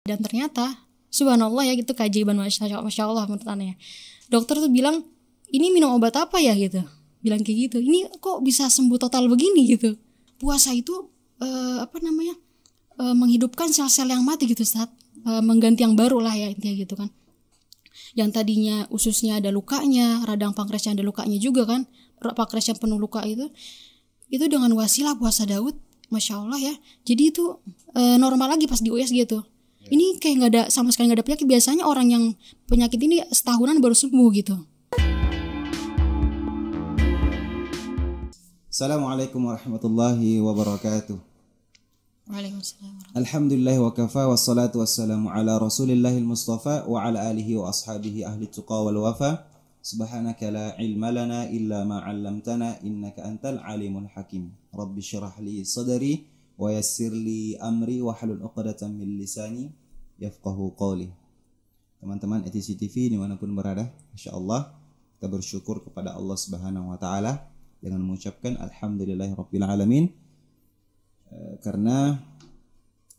Dan ternyata subhanallah ya, gitu keajaiban, masya Allah menurut Ana ya. Dokter tuh bilang, ini minum obat apa ya gitu, bilang kayak gitu. Ini kok bisa sembuh total begini gitu. Puasa itu menghidupkan sel-sel yang mati gitu Ustaz, mengganti yang baru lah ya intinya gitu kan. Yang tadinya ususnya ada lukanya, radang pankreasnya ada lukanya juga kan, pankreas yang penuh luka itu dengan wasilah puasa Daud, masya Allah ya. Jadi itu normal lagi pas di USG gitu. Ini kayak nggak ada, sama sekali nggak ada penyakit. Biasanya orang yang penyakit ini setahunan baru sembuh gitu. Assalamualaikum warahmatullahi wabarakatuh. Waalaikumsalam. Alhamdulillah wa kafa, wassalatu wassalamu ala rasulillahil mustafa wa ala alihi wa ashabihi ahli tuqa wal wafa. Subhanaka la ilma lana illa ma 'allamtana innaka antal alimul hakim. Rabbi syrah li sadri wa yassir li amri wa hlul 'uqdatam min lisani yafqahu qawli. Teman-teman ETC TV dimanapun berada, insyaallah kita bersyukur kepada Allah Subhanahu wa taala dengan mengucapkan alhamdulillahirabbil alamin, karena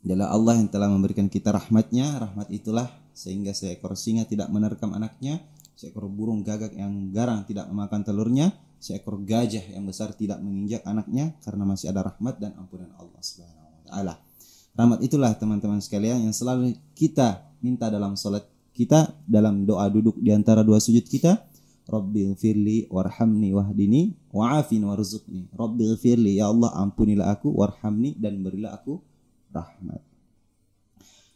adalah Allah yang telah memberikan kita rahmatnya. Rahmat itulah sehingga seekor singa tidak menerkam anaknya, seekor burung gagak yang garang tidak memakan telurnya, seekor gajah yang besar tidak menginjak anaknya, karena masih ada rahmat dan ampunan Allah Subhanahu wa taala. Rahmat itulah teman-teman sekalian yang selalu kita minta dalam salat kita, dalam doa duduk di antara dua sujud kita. Rabbighfirli warhamni wahdini wa'afini warzuqni. Rabbighfirli, ya Allah ampunilah aku, warhamni, dan berilah aku rahmat.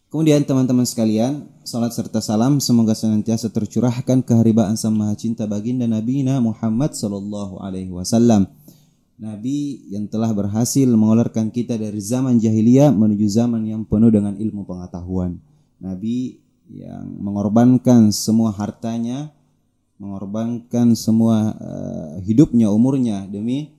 Kemudian teman-teman sekalian, salat serta salam semoga senantiasa tercurahkan keharibaan Sang Maha Cinta baginda Nabi Muhammad sallallahu alaihi wasallam. Nabi yang telah berhasil mengeluarkan kita dari zaman jahiliyah menuju zaman yang penuh dengan ilmu pengetahuan. Nabi yang mengorbankan semua hartanya, mengorbankan semua hidupnya, umurnya demi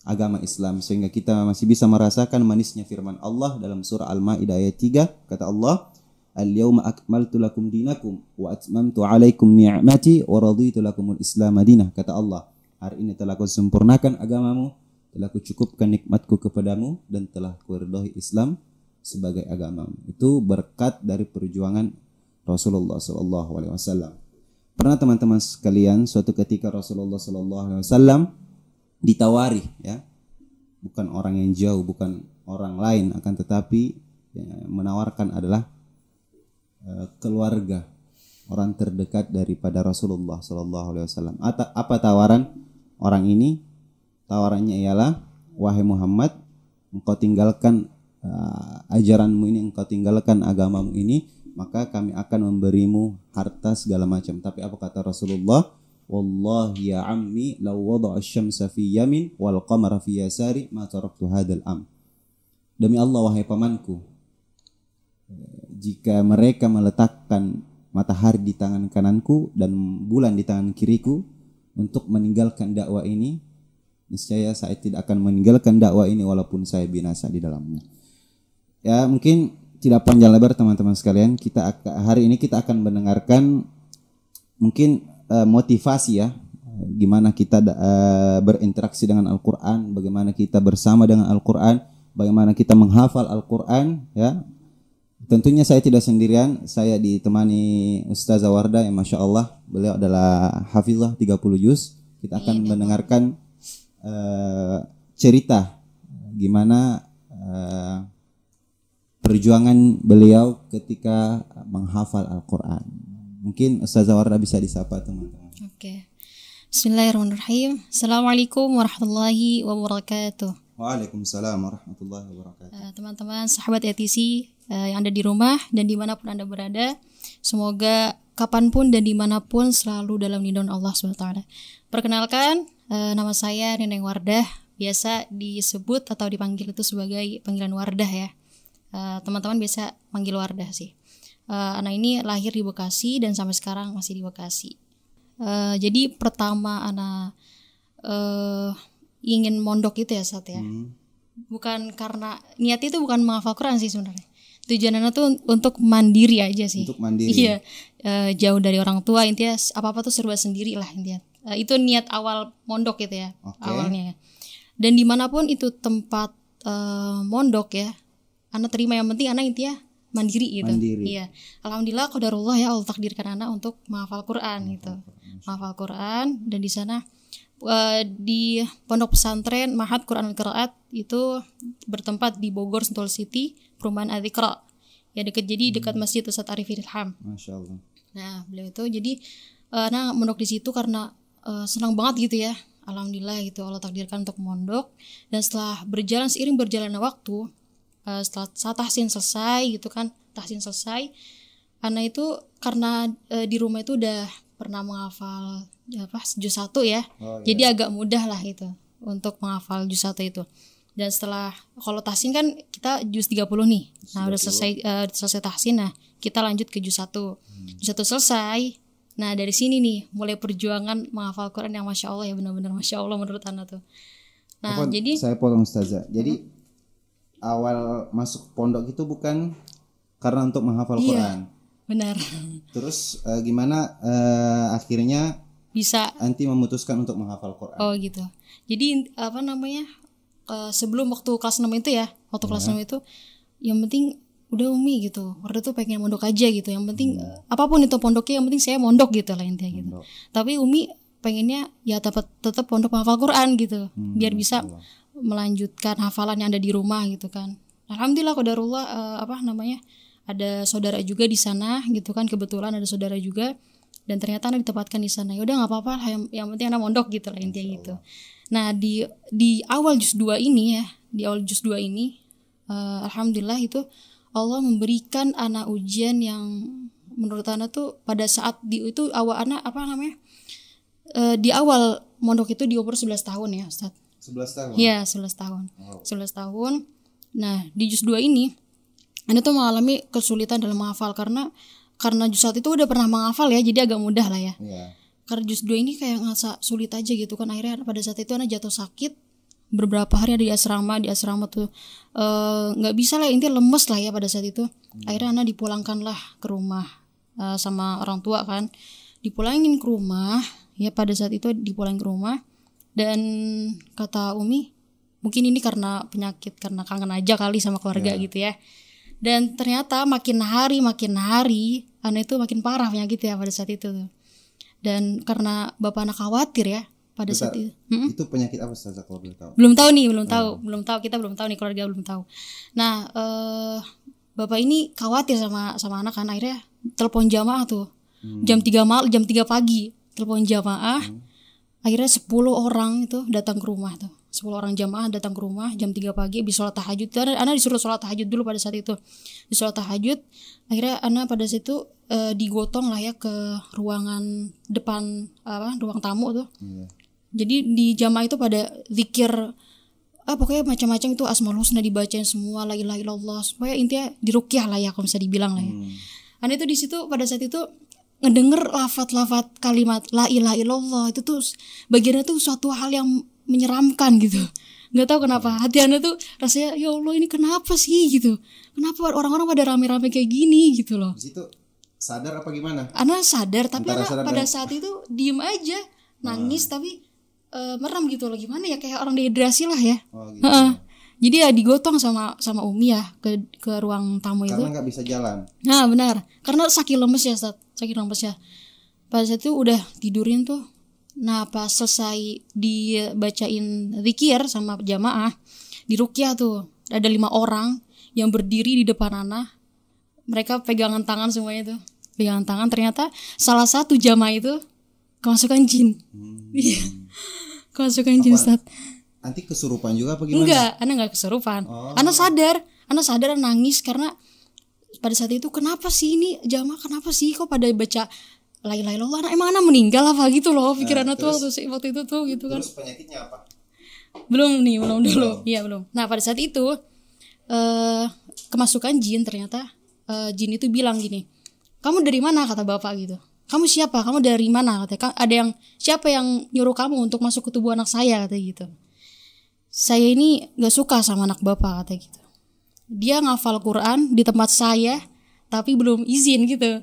agama Islam, sehingga kita masih bisa merasakan manisnya firman Allah dalam surah Al-Maidah ayat 3. Kata Allah, "Al-yauma akmaltu lakum dinakum wa atmamtu 'alaikum ni'mati wa raditu lakumul Islam madinah." Kata Allah, hari ini telah Ku sempurnakan agamamu, telah Ku cukupkan nikmatku kepadamu, dan telah Ku ridhoi Islam sebagai agamamu. Itu berkat dari perjuangan Rasulullah sallallahu alaihi wasallam. Pernah teman-teman sekalian, suatu ketika Rasulullah sallallahu alaihi wasallam ditawari, ya, bukan orang yang jauh, bukan orang lain, akan tetapi menawarkan adalah keluarga, orang terdekat daripada Rasulullah sallallahu alaihi wasallam. Apa tawaran orang ini? Tawarannya ialah, wahai Muhammad, engkau tinggalkan ajaranmu ini, engkau tinggalkan agamamu ini, maka kami akan memberimu harta segala macam. Tapi apa kata Rasulullah? Wallahi ya ammi law wada'a asy-syamsa fi yamin wal qamara fi yasari ma taraktu hadzal am. Demi Allah wahai pamanku, jika mereka meletakkan matahari di tangan kananku dan bulan di tangan kiriku untuk meninggalkan dakwah ini, niscaya saya tidak akan meninggalkan dakwah ini walaupun saya binasa di dalamnya. Ya, mungkin tidak panjang lebar teman-teman sekalian, hari ini kita akan mendengarkan mungkin motivasi ya, gimana kita berinteraksi dengan Al-Quran, bagaimana kita bersama dengan Al-Quran, bagaimana kita menghafal Al-Quran ya. Tentunya saya tidak sendirian, saya ditemani Ustazah Wardah yang masya Allah, beliau adalah hafizah 30 juz. Kita akan mendengarkan cerita gimana perjuangan beliau ketika menghafal Al-Quran. Mungkin Ustazah Wardah bisa disapa teman-teman. Oke. Bismillahirrahmanirrahim. Assalamualaikum warahmatullahi wabarakatuh. Waalaikumsalam warahmatullahi wabarakatuh. Teman-teman sahabat ETC yang ada di rumah dan dimanapun Anda berada, semoga kapanpun dan dimanapun selalu dalam lindungan Allah SWT. Perkenalkan, nama saya Neneng Wardah, biasa disebut atau dipanggil itu sebagai panggilan Wardah ya. Teman-teman biasa panggil Wardah sih. Anak ini lahir di Bekasi dan sampai sekarang masih di Bekasi. Jadi pertama anak ingin mondok itu ya Sat ya. Bukan karena niat itu bukan menghafal Quran sih sebenarnya. Tujuan anak tuh untuk mandiri aja sih. Untuk mandiri. Iya. Jauh dari orang tua, intinya apa-apa tuh serba sendiri lah intinya. Itu niat awal mondok gitu ya. Okay. Awalnya ya. Dan dimanapun itu tempat mondok ya, anak terima, yang penting anak intinya mandiri gitu. Mandiri. Iya. Alhamdulillah qadarullah ya Allah takdirkan anak untuk menghafal Quran gitu. Menghafal Quran, dan di sana di pondok pesantren Mahat Quran Al-Qiraat itu bertempat di Bogor Sentul City, perumahan Adzikra. Ya dekat Masjid Ustaz Arifin Ilham. Masya Allah. Nah, beliau itu jadi mondok di situ karena senang banget gitu ya. Alhamdulillah gitu Allah takdirkan untuk mondok, dan setelah seiring berjalannya waktu, setelah saat tahsin selesai gitu kan, anak itu karena di rumah itu udah pernah menghafal juz 1 ya. Jadi agak mudah lah gitu untuk menghafal juz 1 itu. Dan setelah kalau tahsin kan kita juz 30 nih. Nah, udah selesai tahsin, nah kita lanjut ke juz 1. Juz 1 selesai. Nah, dari sini nih mulai perjuangan menghafal Quran yang Masya Allah ya, benar-benar Masya Allah menurut anak tuh. Nah, jadi saya potong Ustazah. Jadi awal masuk pondok itu bukan karena untuk menghafal Quran. Benar. Terus gimana akhirnya bisa anti memutuskan untuk menghafal Quran? Oh gitu. Jadi sebelum waktu kelas 6 itu ya, kelas 6 itu yang penting udah Umi gitu. Waktu itu pengen mondok aja gitu. Yang penting apapun itu pondoknya, yang penting saya mondok gitu lah intinya gitu. Tapi Umi pengennya ya tetap pondok menghafal Quran gitu. Biar bisa melanjutkan hafalan yang ada di rumah gitu kan. Alhamdulillah qadarullah ada saudara juga di sana gitu kan, kebetulan ada saudara juga, dan ternyata anak ditempatkan di sana. Ya udah enggak apa-apa lah, yang penting anak mondok gitu lah intinya gitu. Nah, di awal juz 2 ini alhamdulillah itu Allah memberikan anak ujian yang menurut anak tuh pada saat itu awal anak di awal mondok itu di umur 11 tahun ya Ustaz. 11 tahun? Iya 11 tahun. Wow. 11 tahun. Nah di juz 2 ini anak tuh mengalami kesulitan dalam menghafal karena juz 1 itu udah pernah menghafal ya, jadi agak mudah lah ya. Yeah. Karena juz 2 ini kayak ngerasa sulit aja gitu kan, akhirnya pada saat itu anak jatuh sakit beberapa hari ada di asrama tuh nggak bisa lah, intinya lemes lah ya pada saat itu. Akhirnya anak dipulangkan lah ke rumah sama orang tua kan, dipulangin ke rumah ya, pada saat itu dipulangin ke rumah, dan kata Umi mungkin ini karena penyakit, karena kangen aja kali sama keluarga gitu ya. Dan ternyata makin hari anak itu makin parah penyakit ya pada saat itu tuh. Dan karena bapak anak khawatir ya pada saat itu. Itu penyakit apa saja kalau belum tahu? Belum tahu, kita belum tahu nih, keluarga belum tahu. Nah, bapak ini khawatir sama anak kan, akhirnya telepon jamaah tuh. Jam 3 pagi telepon jamaah. Akhirnya 10 orang itu datang ke rumah tuh. 10 orang jamaah datang ke rumah jam 3 pagi habis sholat tahajud. Anak disuruh sholat tahajud dulu pada saat itu. Di sholat tahajud, akhirnya anak pada saat itu digotong lah ya ke ruangan depan ruang tamu tuh. Jadi di jamaah itu pada zikir pokoknya macam-macam itu, Asmaul Husna dibacain semua, la ilaha illallah, supaya intinya diruqyah lah ya kalau bisa dibilang lah ya. Anak itu di situ pada saat itu ngedenger lafaz-lafaz kalimat la ilaha illallah itu tuh bagiannya tuh suatu hal yang menyeramkan gitu. Nggak tahu kenapa hati Ana tuh rasanya ya Allah ini kenapa sih gitu. Kenapa orang-orang pada rame-rame kayak gini gitu loh. Di situ sadar apa gimana? Ana sadar tapi Ana pada saat itu diem aja, nangis tapi merem gitu loh, gimana ya, kayak orang dehidrasi lah ya. Gitu. Jadi ya digotong sama Umi ya ke ruang tamu itu. Karena nggak bisa jalan. Nah benar, karena saking lemes ya Ustaz, Pada saat itu udah tidurin tuh. Nah pas selesai dibacain zikir sama jamaah, di ruqyah tuh ada 5 orang yang berdiri di depan anak. Mereka pegangan tangan semuanya tuh, pegangan tangan. Ternyata salah satu jamaah itu kemasukan jin. Iya. Kemasukan jin Ustaz. Nanti kesurupan juga apa gimana? Enggak, Ana enggak kesurupan. Ana sadar nangis karena pada saat itu kenapa sih ini jamaah, kenapa sih kok pada baca la ilaha illallah, emang Ana meninggal apa gitu loh pikiran Ana tuh waktu itu tuh gitu kan. Terus penyakitnya apa? Belum dulu. Iya, belum. Nah, pada saat itu kemasukan jin, ternyata jin itu bilang gini, "Kamu dari mana?" kata bapak gitu. "Kamu siapa? Kamu dari mana?" katanya. "Ada siapa yang nyuruh kamu untuk masuk ke tubuh anak saya?" katanya gitu. "Saya ini gak suka sama anak bapak," katanya gitu. "Dia ngafal Quran di tempat saya tapi belum izin gitu."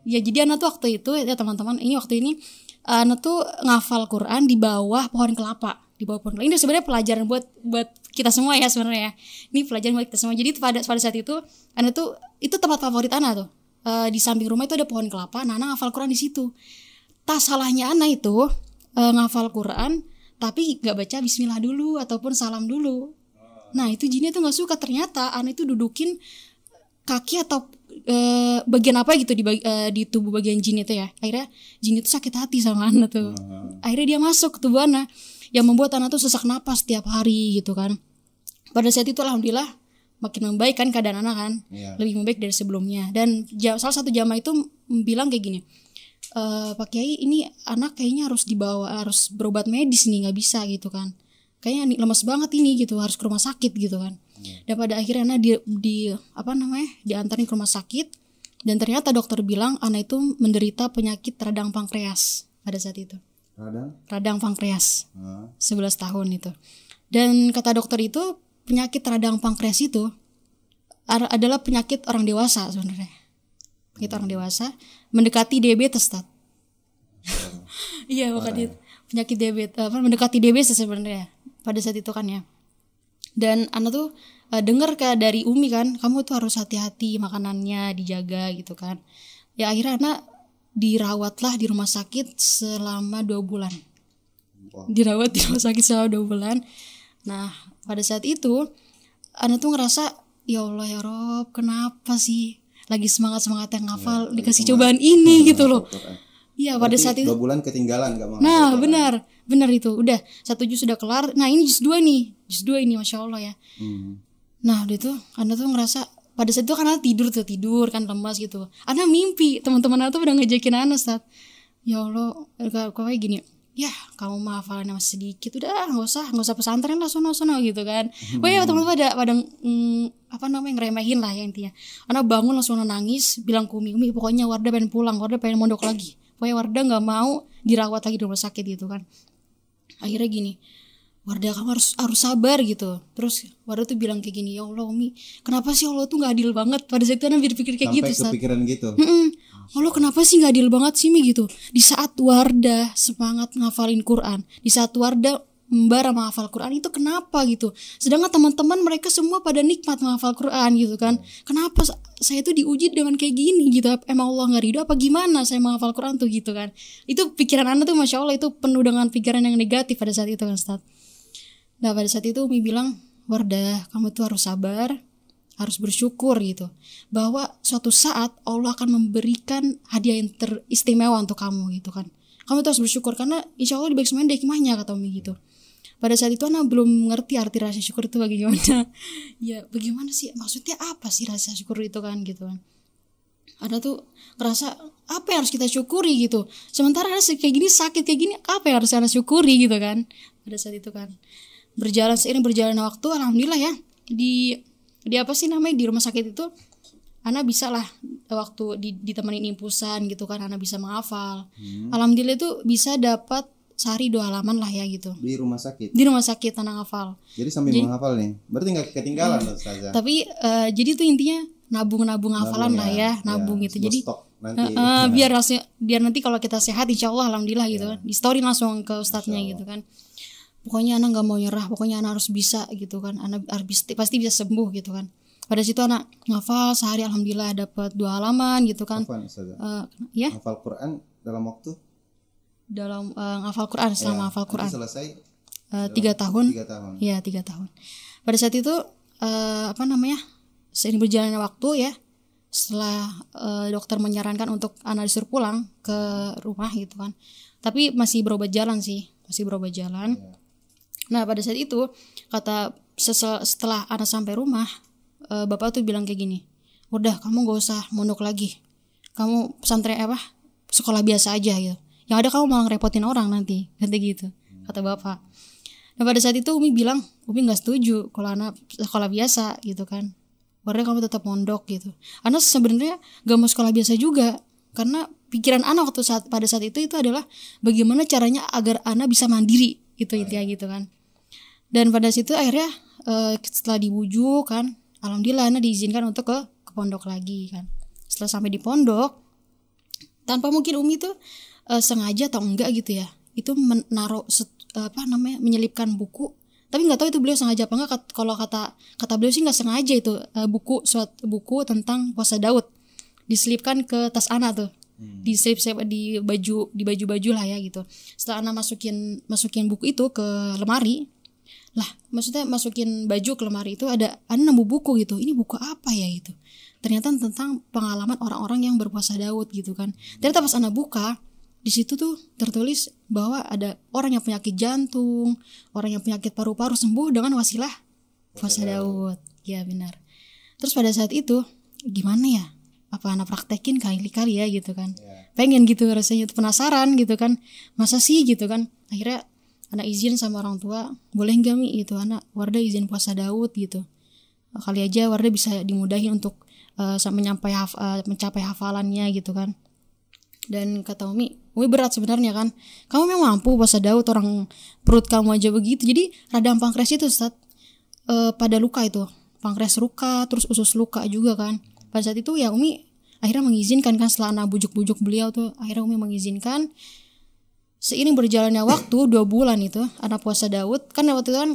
Ya jadi anak tuh waktu itu ya teman-teman, waktu ini anak tuh ngafal Quran di bawah pohon kelapa. Ini sebenarnya pelajaran buat kita semua ya sebenarnya. Ini pelajaran buat kita semua. Jadi pada saat itu Ana tuh itu tempat favorit Ana tuh. Di samping rumah itu ada pohon kelapa. Nah, Ana ngafal Quran di situ. Tak salahnya Ana itu ngafal Quran tapi nggak baca Bismillah dulu ataupun salam dulu. Nah itu jinnya tuh nggak suka. Ternyata Ana itu dudukin kaki atau bagian apa gitu di tubuh bagian jin itu ya. Akhirnya jin itu sakit hati sama Ana tuh. Akhirnya dia masuk ke tubuh Ana, yang membuat Ana tuh sesak napas tiap hari gitu kan. Pada saat itu alhamdulillah makin membaik kan keadaan Ana kan, lebih membaik dari sebelumnya. Dan salah satu jamaah itu bilang kayak gini, Pak Kiai ini anak kayaknya harus dibawa, harus berobat medis nih, nggak bisa gitu kan. Kayaknya lemas banget ini gitu, harus ke rumah sakit gitu kan. Dan pada akhirnya Ana diantarin ke rumah sakit, dan ternyata dokter bilang Ana itu menderita penyakit radang pankreas pada saat itu. Radang pankreas. 11 tahun itu. Dan kata dokter itu penyakit radang pankreas itu adalah penyakit orang dewasa sebenarnya. Penyakit orang dewasa mendekati diabetes, Tat. Iya, makanya penyakit diabetes mendekati diabetes sebenarnya pada saat itu kan ya. Dan Ana tuh dengar dari Umi kan, kamu tuh harus hati-hati makanannya, dijaga gitu kan. Ya akhirnya Ana dirawatlah di rumah sakit selama 2 bulan. Dirawat di rumah sakit selama 2 bulan. Nah pada saat itu Ana tuh ngerasa, ya Allah ya Rob, kenapa sih lagi semangat-semangatnya ngafal dikasih cobaan ini gitu loh. Iya pada saat itu 2 bulan ketinggalan gak mau. Nah benar itu. Udah 1 juz sudah kelar. Nah ini juz 2 nih. Juz 2 ini Masya Allah ya. Nah udah tuh Ana tuh ngerasa pada saat itu kan Ana tidur kan lemas gitu. Ana mimpi teman-teman Ana tuh udah ngejakin Ana, Ustaz. Ya Allah kayak gini, ya kamu mah hafalannya masih sedikit, udah nggak usah pesantren lah, sono gitu kan. Wah teman-teman pada ngeremehin lah ya intinya. Ana bangun langsung nangis, bilang ke Umi pokoknya Wardah pengen pulang, Wardah pengen mondok lagi. Pokoknya Wardah nggak mau dirawat lagi di rumah sakit gitu kan. Akhirnya gini, Wardah kamu harus sabar gitu. Terus Wardah tuh bilang kayak gini, ya Allah Umi, kenapa sih Allah tuh nggak adil banget? Pada saat itu Ana berpikir kayak sampai gitu. Sampai kepikiran gitu. Allah kenapa sih nggak adil banget sih Mi gitu? Di saat Wardah semangat ngafalin Quran, di saat Wardah membara menghafal Quran itu kenapa gitu? Sedangkan teman-teman mereka semua pada nikmat menghafal Quran gitu kan? Kenapa saya tuh diuji dengan kayak gini gitu? Emang Allah nggak ridho apa gimana saya menghafal Quran tuh gitu kan? Itu pikiran Ana tuh Masya Allah itu penuh dengan pikiran yang negatif pada saat itu kan Ustaz. Nah pada saat itu Umi bilang, Wardah kamu tuh harus sabar, harus bersyukur gitu, bahwa suatu saat Allah akan memberikan hadiah yang teristimewa untuk kamu gitu kan. Kamu tuh harus bersyukur karena insya Allah di balik semuanya ada hikmahnya, kata Umi gitu. Pada saat itu Ana belum ngerti arti rasa syukur itu bagaimana. Ya bagaimana sih, maksudnya apa sih rasa syukur itu kan gitu kan. Ana tuh ngerasa apa yang harus kita syukuri gitu. Sementara Ana kayak gini, sakit kayak gini, apa yang harus Ana syukuri gitu kan. Pada saat itu kan seiring berjalannya waktu alhamdulillah ya di apa sih namanya di rumah sakit itu Ana bisa lah waktu ditemenin impusan gitu kan, Ana bisa menghafal. Alhamdulillah itu bisa dapat sehari 2 halaman lah ya gitu. Di rumah sakit Ana ngafal. Jadi sambil menghafal nih. Berarti nggak ketinggalan Ustazah. Tapi jadi tuh intinya nabung hafalan lah ya, nabung gitu. Jadi nanti. biar nanti kalau kita sehat insyaallah alhamdulillah gitu kan. Di story langsung ke ustadznya gitu kan. Pokoknya Ana nggak mau nyerah, pokoknya Ana harus bisa gitu kan, Ana harus pasti bisa sembuh gitu kan. Pada situ Ana ngafal sehari alhamdulillah dapat 2 halaman gitu kan. Ya. Ngafal Quran dalam waktu? Ngafal Quran selama ngafal Quran. Selesai 3 tahun. 3 tahun. Iya 3 tahun. Pada saat itu seiring berjalannya waktu ya, setelah dokter menyarankan untuk Ana disuruh pulang ke rumah gitu kan. Tapi masih berobat jalan. Nah pada saat itu setelah Ana sampai rumah, bapak tuh bilang kayak gini, udah kamu gak usah mondok lagi, kamu pesantren sekolah biasa aja gitu, yang ada kamu malah ngerepotin orang nanti, ganti gitu kata bapak. Nah pada saat itu Umi bilang, Umi gak setuju kalau Ana sekolah biasa gitu kan, Wardah kamu tetap mondok gitu. Ana sebenarnya gak mau sekolah biasa juga, karena pikiran Ana pada saat itu adalah bagaimana caranya agar Ana bisa mandiri gitu intinya gitu kan. Dan pada situ akhirnya setelah dibujuk kan, alhamdulillah Ana diizinkan untuk ke pondok lagi kan. Setelah sampai di pondok, tanpa mungkin Umi tuh sengaja atau enggak gitu ya, itu menyelipkan buku Tapi nggak tahu itu beliau sengaja apa enggak. Kalau kata beliau sih nggak sengaja itu, suatu buku tentang puasa Daud diselipkan ke tas Ana tuh, diselip di baju lah ya gitu. Setelah Ana masukin buku itu ke lemari, lah maksudnya masukin baju ke lemari itu Ana nemu buku gitu. Ini buku apa ya itu? Ternyata tentang pengalaman orang-orang yang berpuasa Daud gitu kan. Ternyata pas Ana buka, di situ tuh tertulis bahwa ada orang yang penyakit jantung, orang yang penyakit paru-paru sembuh dengan wasilah puasa Daud. Ya benar. Terus pada saat itu gimana ya? Apa Ana praktekin kali ya gitu kan? Pengen gitu rasanya, penasaran gitu kan? Masa sih gitu kan? Akhirnya Ana izin sama orang tua, boleh nggak Mi itu Ana Wardah izin puasa Daud gitu. Kali aja Wardah bisa dimudahin untuk mencapai hafalannya gitu kan. Dan kata Umi berat sebenarnya kan, kamu memang mampu puasa Daud, orang perut kamu aja begitu. Jadi radang pankreas itu Ustaz, pada luka itu, pankreas luka, terus usus luka juga kan. Pada saat itu ya Umi akhirnya mengizinkan kan, setelah Ana bujuk-bujuk beliau tuh, akhirnya Umi mengizinkan. Seiring berjalannya waktu 2 bulan itu Ana puasa Daud kan, waktu itu kan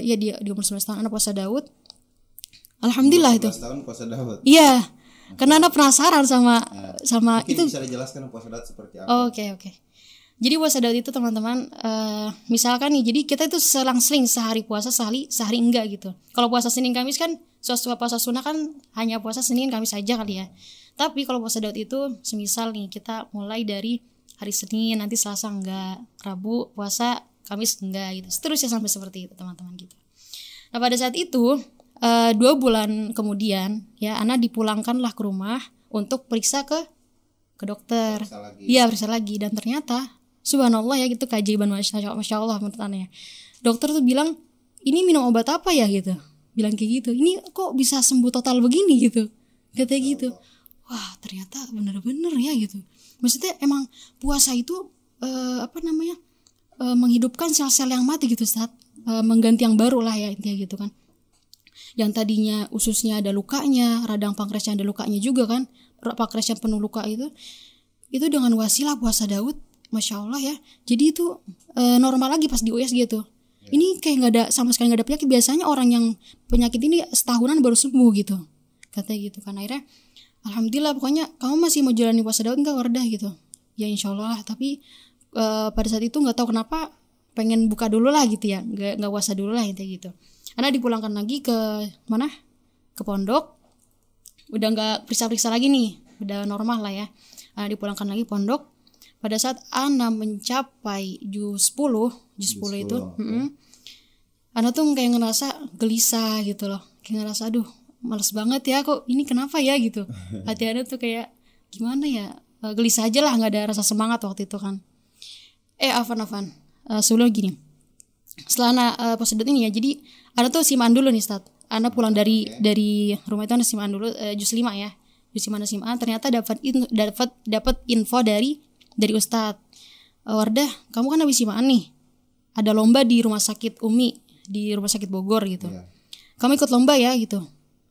ya di umur 19 tahun Ana puasa Daud. Alhamdulillah itu. 19 tahun puasa Daud. Iya. Karena Ana penasaran sama Mungkin itu. bisa dijelaskan puasa Daud seperti apa? Oke. Jadi puasa Daud itu teman-teman, misalkan nih, jadi kita itu selang-seling sehari puasa, sehari enggak gitu. Kalau puasa Senin Kamis kan, puasa sunnah kan hanya puasa Senin Kamis saja kali ya. Tapi kalau puasa Daud itu semisal nih kita mulai dari hari Senin, nanti Selasa enggak, Rabu puasa, Kamis enggak gitu. Seterusnya sampai seperti itu teman-teman gitu. Nah pada saat itu 2 bulan kemudian ya Ana dipulangkanlah ke rumah untuk periksa ke dokter. Iya periksa lagi, dan ternyata subhanallah ya, gitu keajaiban masya Allah menurut Ana ya. Dokter tuh bilang, ini minum obat apa ya gitu, bilang kayak gitu, ini kok bisa sembuh total begini gitu, katanya gitu. Wah ternyata bener-bener ya gitu. Maksudnya emang puasa itu menghidupkan sel-sel yang mati gitu Ustaz, mengganti yang baru lah ya intinya gitu kan. Yang tadinya ususnya ada lukanya, radang pankreasnya ada lukanya juga kan, pankreasnya penuh luka itu dengan wasilah puasa Daud, masya Allah ya. Jadi itu normal lagi pas di USG gitu. Ini kayak nggak ada, sama sekali nggak ada penyakit. Biasanya orang yang penyakit ini setahunan baru sembuh gitu, katanya gitu kan. Akhirnya alhamdulillah, pokoknya kamu masih mau jalani puasa Daud nggak Wardah gitu? Ya insya Allah lah. Tapi pada saat itu nggak tahu kenapa pengen buka dulu lah gitu ya, nggak puasa dulu lah gitu. Ana dipulangkan lagi ke mana? Ke pondok. Udah nggak periksa-periksa lagi nih, udah normal lah ya. Ana dipulangkan lagi pondok. Pada saat Ana mencapai juz 10 itu, Ana tuh kayak ngerasa gelisah gitu loh. Kayak ngerasa aduh, males banget ya, kok ini kenapa ya gitu. Hati Ana tuh kayak gimana ya? Gelisah aja lah, nggak ada rasa semangat waktu itu kan. Afan. Sebelum gini. Setelah Ana puasa Daud ini ya, jadi Ana tuh simaan dulu nih Ustaz. Ana pulang dari rumah itu Ana simaan dulu juz 5 ya. Juz 5 Ana simaan, ternyata dapat info dari Ustaz. Wardah, kamu kan habis simaan nih. Ada lomba di rumah sakit Umi, di rumah sakit Bogor gitu. Kamu ikut lomba ya gitu.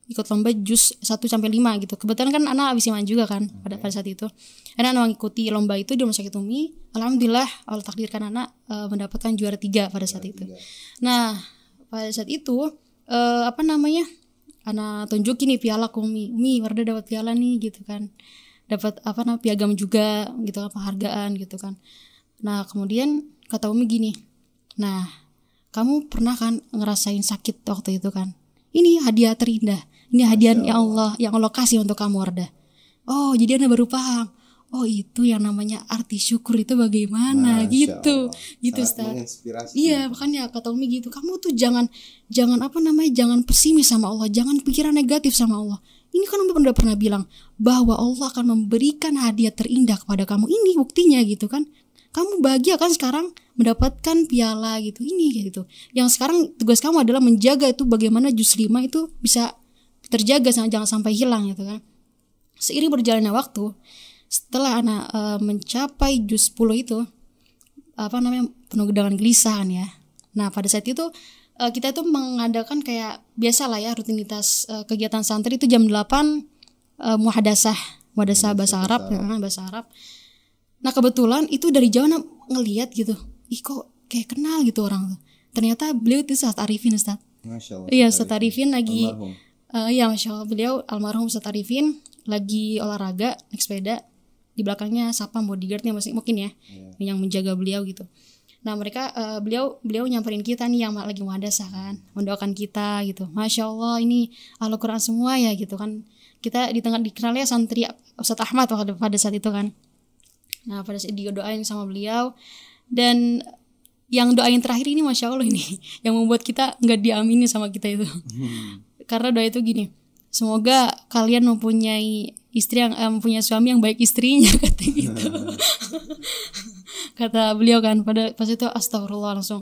Ikut lomba juz 1-5 gitu. Kebetulan kan Ana habis simaan juga kan pada saat itu. Ana mengikuti lomba itu di rumah sakit Umi. Alhamdulillah Allah takdirkan Ana mendapatkan juara 3 pada saat itu. Nah, pada saat itu Ana tunjukin nih piala ke Umi Wardah dapat piala nih gitu kan, dapat piagam juga gitu, penghargaan gitu kan. Nah kemudian kata Umi gini, nah kamu pernah kan ngerasain sakit waktu itu kan, ini hadiah terindah, ini hadiah yang Allah kasih untuk kamu Wardah. Oh jadi Ana baru paham, oh itu yang namanya arti syukur itu bagaimana. Masya gitu Allah. Gitu Ustaz. Iya makanya kata Umi gitu, kamu tuh jangan pesimis sama Allah, jangan pikiran negatif sama Allah. Ini kan Umi pernah bilang bahwa Allah akan memberikan hadiah terindah kepada kamu, ini buktinya gitu kan. Kamu bahagia kan sekarang mendapatkan piala gitu ini gitu. Yang sekarang tugas kamu adalah menjaga itu bagaimana juz 5 itu bisa terjaga, jangan sampai hilang gitu kan. Seiring berjalannya waktu, setelah Ana mencapai juz 10 itu penuh dengan gelisah ya. Nah pada saat itu kita tuh mengadakan kayak biasa lah ya, rutinitas kegiatan santri itu jam 8 muhadasah bahasa Arab. Nah kebetulan itu dari jauh Ana ngelihat gitu, ih kok kayak kenal gitu orang tuh. ternyata beliau itu Ustaz Arifin, Ustaz. Masya Allah. Iya, Ustaz Arifin lagi Almarhum. iya, Masya Allah, beliau almarhum Ustaz Arifin lagi olahraga naik sepeda, di belakangnya sapam bodyguardnya mungkin ya, yang menjaga beliau gitu. Nah mereka beliau nyamperin kita nih yang lagi muhadasah kan, mendoakan kita gitu. Masya Allah, ini ahlu Quran semua ya gitu kan. Kita di tengah dikenalnya santri Ustaz Ahmad pada saat itu kan. Nah pada saat didoain sama beliau, dan yang doain terakhir ini Masya Allah ini yang membuat kita nggak diamini sama kita itu. Karena doa itu gini, semoga kalian mempunyai istri yang mempunyai suami yang baik istrinya, kata gitu. Kata beliau kan, pada pas itu astagfirullah langsung